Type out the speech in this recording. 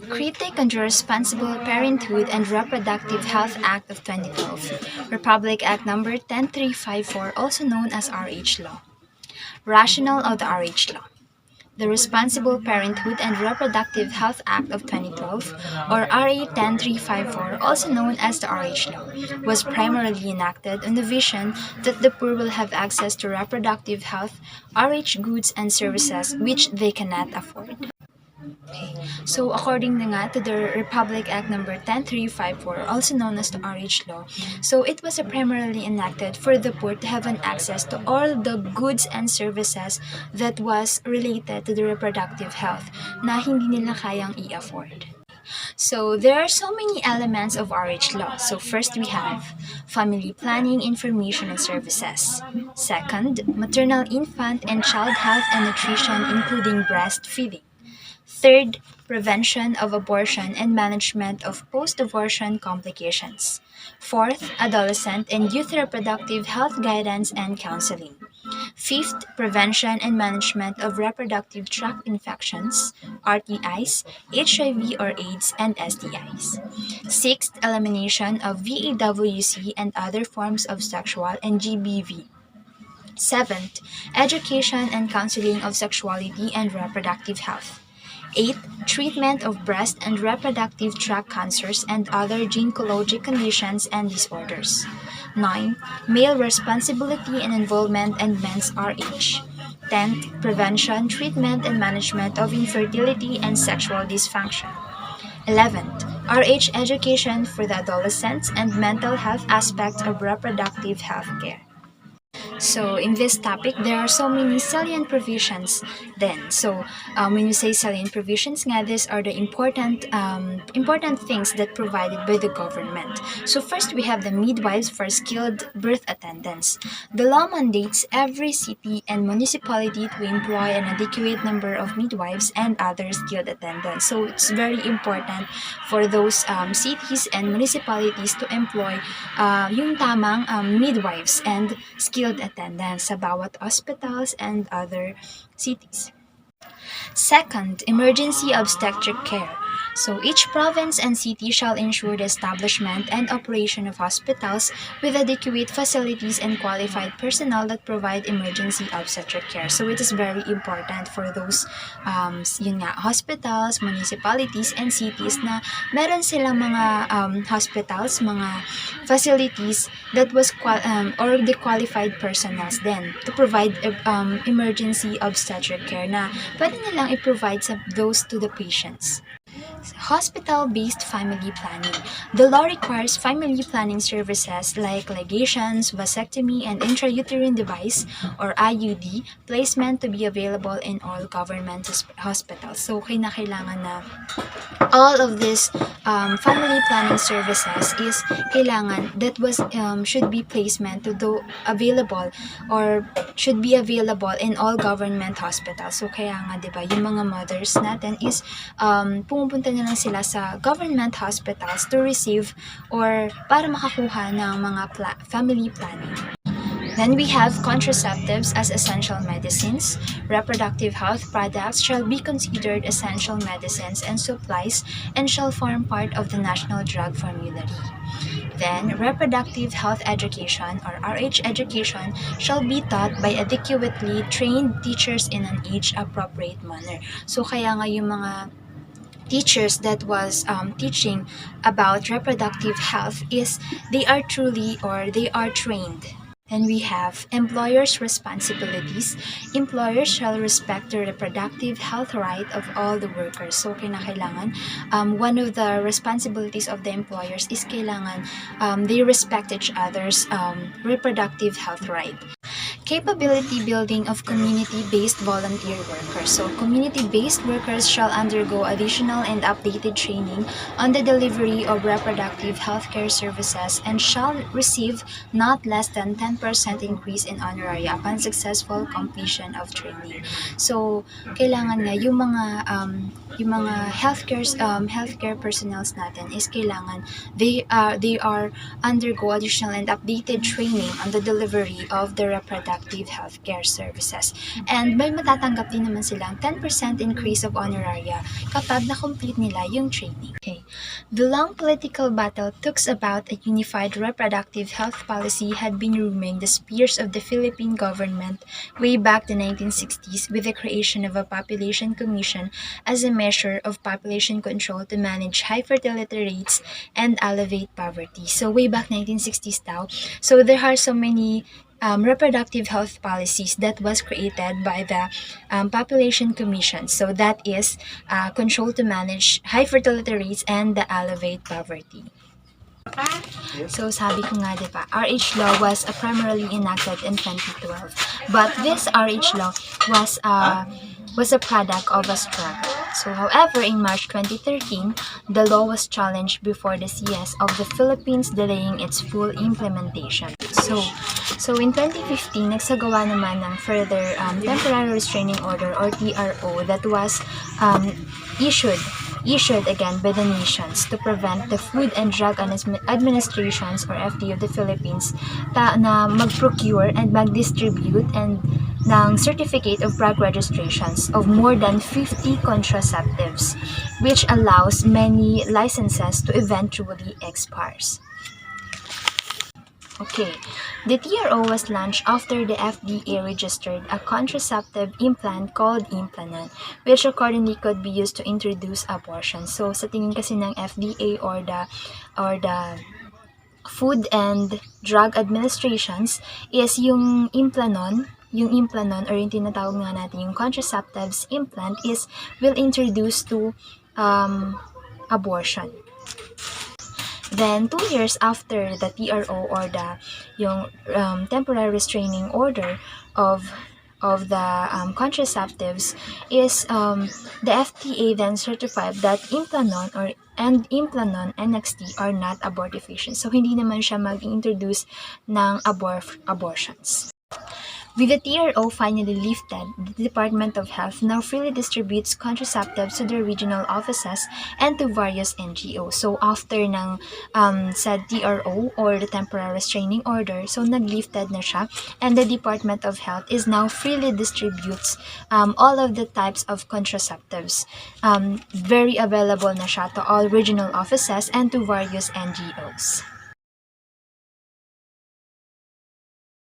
Critic on the Responsible Parenthood and Reproductive Health Act of 2012, Republic Act Number 10354, also known as RH Law. Rationale of the RH Law. The Responsible Parenthood and Reproductive Health Act of 2012, or RA 10354, also known as the RH Law, was primarily enacted on the vision that the poor will have access to reproductive health, RH goods and services which they cannot afford. Okay. So according na nga to the Republic Act Number 10354, also known as the RH Law, so it was primarily enacted for the poor to have an access to all the goods and services that was related to the reproductive health na hindi nila kayang i-afford. So there are so many elements of RH law. So first we have family planning, information and services. Second, maternal, infant and child health and nutrition including breastfeeding. Third, prevention of abortion and management of post-abortion complications. Fourth, adolescent and youth reproductive health guidance and counseling. Fifth, prevention and management of reproductive tract infections, RTIs, HIV or AIDS, and STIs. Sixth, elimination of VAWC and other forms of sexual and GBV. Seventh, education and counseling of sexuality and reproductive health. 8. Treatment of breast and reproductive tract cancers and other gynecologic conditions and disorders. 9. Male responsibility and involvement and men's RH. 10th, prevention, treatment, and management of infertility and sexual dysfunction. 11th, RH education for the adolescents and mental health aspects of reproductive health care. So in this topic, there are so many salient provisions then. So when you say salient provisions nga, these are the important things that provided by the government. So first, we have the midwives for skilled birth attendants. The law mandates every city and municipality to employ an adequate number of midwives and other skilled attendants. So it's very important for those cities and municipalities to employ yung tamang midwives and skilled attendants sa bawat hospitals and other cities. Second, emergency obstetric care. So each province and city shall ensure the establishment and operation of hospitals with adequate facilities and qualified personnel that provide emergency obstetric care. So it is very important for those hospitals, municipalities, and cities na meron silang mga hospitals, mga facilities that was or the qualified personnel then to provide emergency obstetric care na pwede nilang i-provide those to the patients. Hospital-based family planning. The law requires family planning services like ligations, vasectomy, and intrauterine device or IUD placement to be available in all government hospitals. So, kailangan na all of these family planning services is kailangan that was should be placement to do available or should be available in all government hospitals. So, kaya nga, diba, yung mga mothers natin is pumupunta na lang sila sa government hospitals to receive or para makakuha ng mga family planning. Then we have contraceptives as essential medicines. Reproductive health products shall be considered essential medicines and supplies and shall form part of the National Drug Formulary. Then, reproductive health education or RH education shall be taught by adequately trained teachers in an age-appropriate manner. So, kaya nga yung mga teachers that was teaching about reproductive health is they are trained. And we have employers' responsibilities. Employers shall respect the reproductive health right of all the workers. So, kailangan, one of the responsibilities of the employers is kailangan they respect each other's reproductive health right. Capability building of community-based volunteer workers. So, community-based workers shall undergo additional and updated training on the delivery of reproductive healthcare services and shall receive not less than 10% increase in honorary upon successful completion of training. So, kailangan nga yung mga healthcare personnels natin is kailangan they are undergo additional and updated training on the delivery of the reproductive reproductive healthcare services. And may matatanggap din naman silang 10% increase of honoraria kapag na-complete nila yung training. Okay. The long political battle talks about a unified reproductive health policy had been roaming the spheres of the Philippine government way back the 1960s with the creation of a population commission as a measure of population control to manage high fertility rates and elevate poverty. So way back 1960s daw. So there are so many reproductive health policies that was created by the population commission. So that is control to manage high fertility rates and the elevate poverty. So sabi ko nga diba, RH law was primarily enacted in 2012. But this RH law was a product of a struggle. So however, in March 2013, the law was challenged before the CS of the Philippines, delaying its full implementation. So in 2015, nagsagawa naman ng further temporary restraining order or TRO that was issued again by the nations to prevent the Food and Drug Administrations or FDA of the Philippines na mag-procure and mag-distribute and ng certificate of drug registrations of more than 50 contraceptives, which allows many licenses to eventually expire. Okay, the TRO was launched after the FDA registered a contraceptive implant called Implanon, which accordingly could be used to introduce abortion. So, sa tingin kasi ng FDA or the Food and Drug Administrations is yung Implanon or yung tinatawag nga natin yung contraceptives implant will introduce to abortion. Then 2 years after the TRO or yung temporary restraining order of the contraceptives the FDA then certified that Implanon and Implanon NXT are not abortifacient. So hindi naman siya mag-introduce ng abortions. With the TRO finally lifted, the Department of Health now freely distributes contraceptives to their regional offices and to various NGOs. So after ng said TRO or the temporary restraining order, so naglifted na siya, and the Department of Health is now freely distributes all of the types of contraceptives. Very available na siya to all regional offices and to various NGOs.